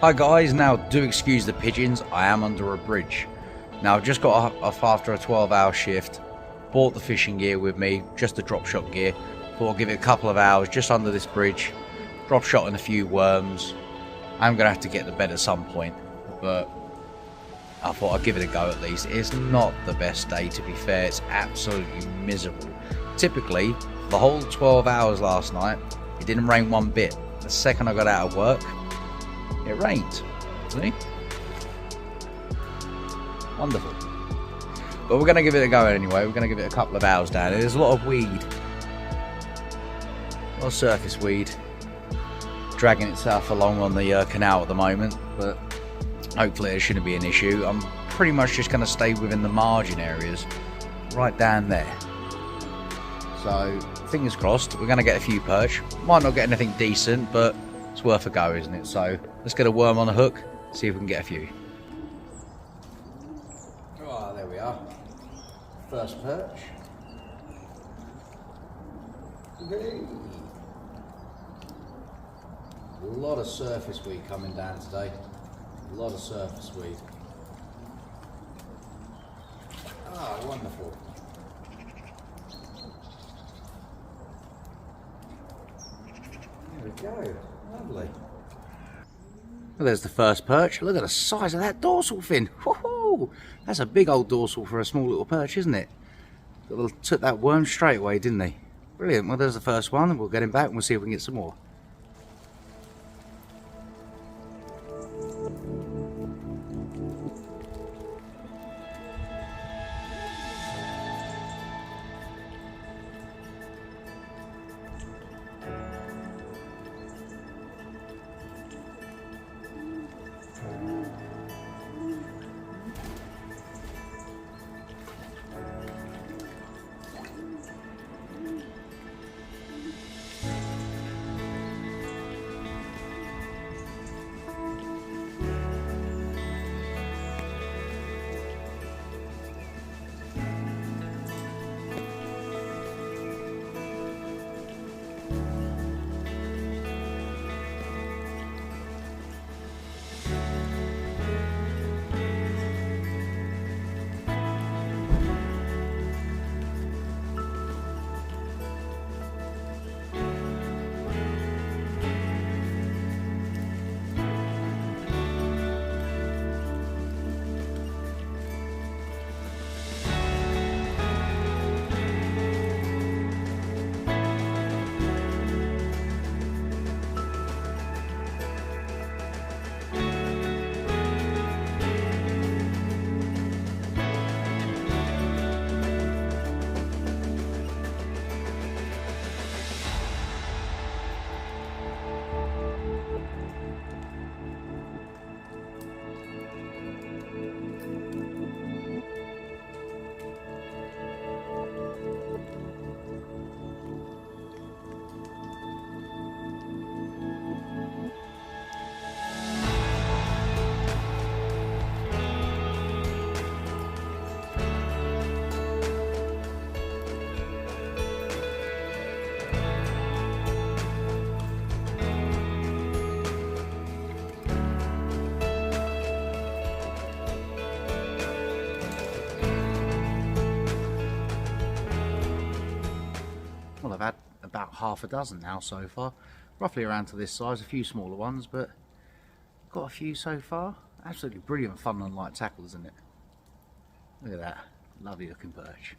Hi guys, now do excuse the pigeons, I am under a bridge. Now I've just got off after a 12-hour shift, bought the fishing gear with me, just the drop shot gear, thought I'd give it a couple of hours just under this bridge, drop shot in a few worms. I'm going to have to get to bed at some point, but I thought I'd give it a go at least. It's not the best day, to be fair, it's absolutely miserable. Typically, the whole 12 hours last night, it didn't rain one bit. The second I got out of work, it rained. See? Wonderful. But we're going to give it a go anyway. We're going to give it a couple of hours down. There's a lot of weed. A lot of surface weed. Dragging itself along on the canal at the moment. But hopefully it shouldn't be an issue. I'm pretty much just going to stay within the margin areas. Right down there. So, fingers crossed. We're going to get a few perch. Might not get anything decent, but it's worth a go, isn't it? So, let's get a worm on a hook. See if we can get a few. Oh, there we are. First perch. Hey. A lot of surface weed coming down today. A lot of surface weed. Ah, wonderful. There we go. Lovely. Well, there's the first perch. Look at the size of that dorsal fin. Woohoo! That's a big old dorsal for a small little perch, isn't it? Took that worm straight away, didn't they? Brilliant. Well, there's the first one. We'll get him back and we'll see if we can get some more. Well, I've had about half a dozen now so far, roughly around to this size, a few smaller ones, but got a few so far. Absolutely brilliant fun on light tackle, isn't it? Look at that, lovely looking perch.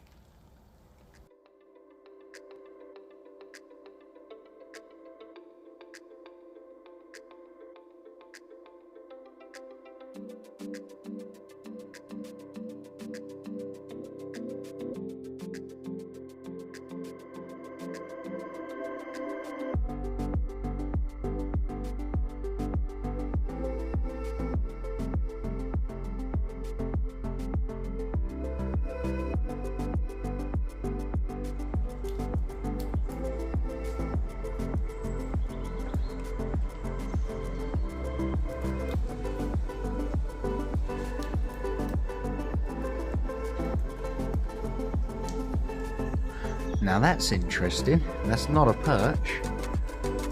Now that's interesting. That's not a perch.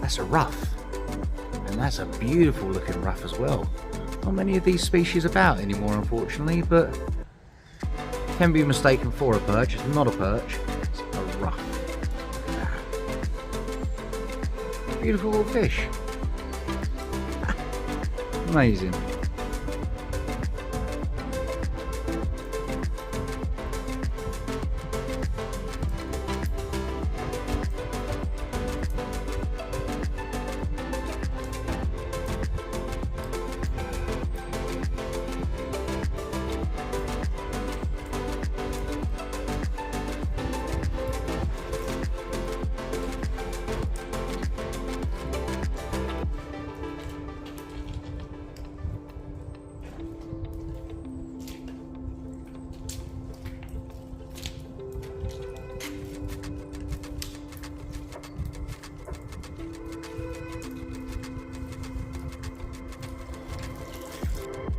That's a ruffe. And that's a beautiful looking ruffe as well. Not many of these species about anymore, unfortunately, but can be mistaken for a perch. It's not a perch, it's a ruffe. Beautiful little fish. Amazing.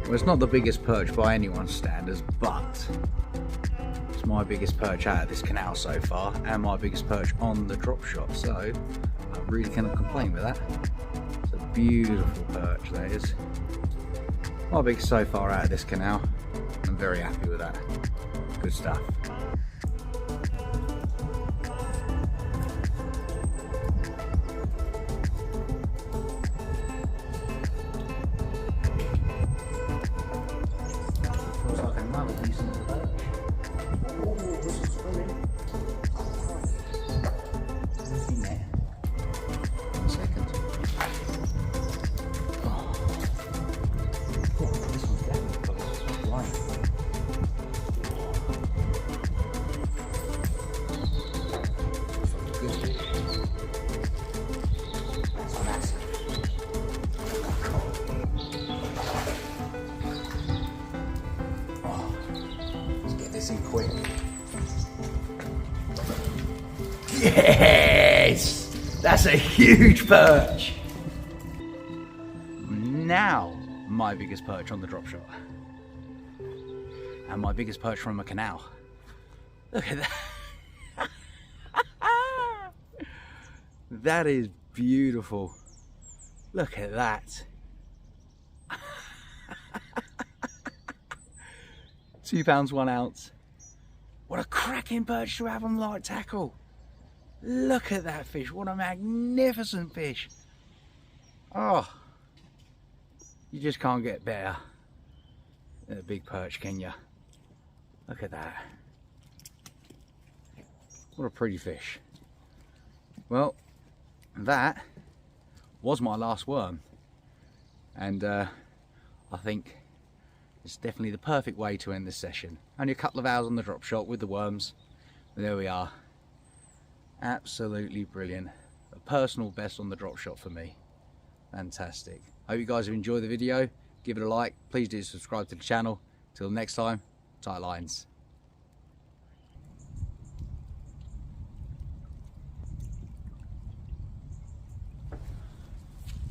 Well, it's not the biggest perch by anyone's standards, but it's my biggest perch out of this canal so far, and my biggest perch on the drop shot, so I really cannot complain with that. It's a beautiful perch, that is. My biggest so far out of this canal. I'm very happy with that. Good stuff. Quick. Yes! That's a huge perch! Now, my biggest perch on the drop shot. And my biggest perch from a canal. Look at that. That is beautiful. Look at that. 2 pounds 1 ounce. What a cracking perch to have on light tackle. Look at that fish. What a magnificent fish. Oh, you just can't get better than a big perch, can you? Look at that. What a pretty fish. Well, that was my last worm. And I think it's definitely the perfect way to end this session. Only a couple of hours on the drop shot with the worms, but there we are. Absolutely brilliant. A personal best on the drop shot for me. Fantastic. Hope you guys have enjoyed the video. Give it a like. Please do subscribe to the channel. Till next time, tight lines.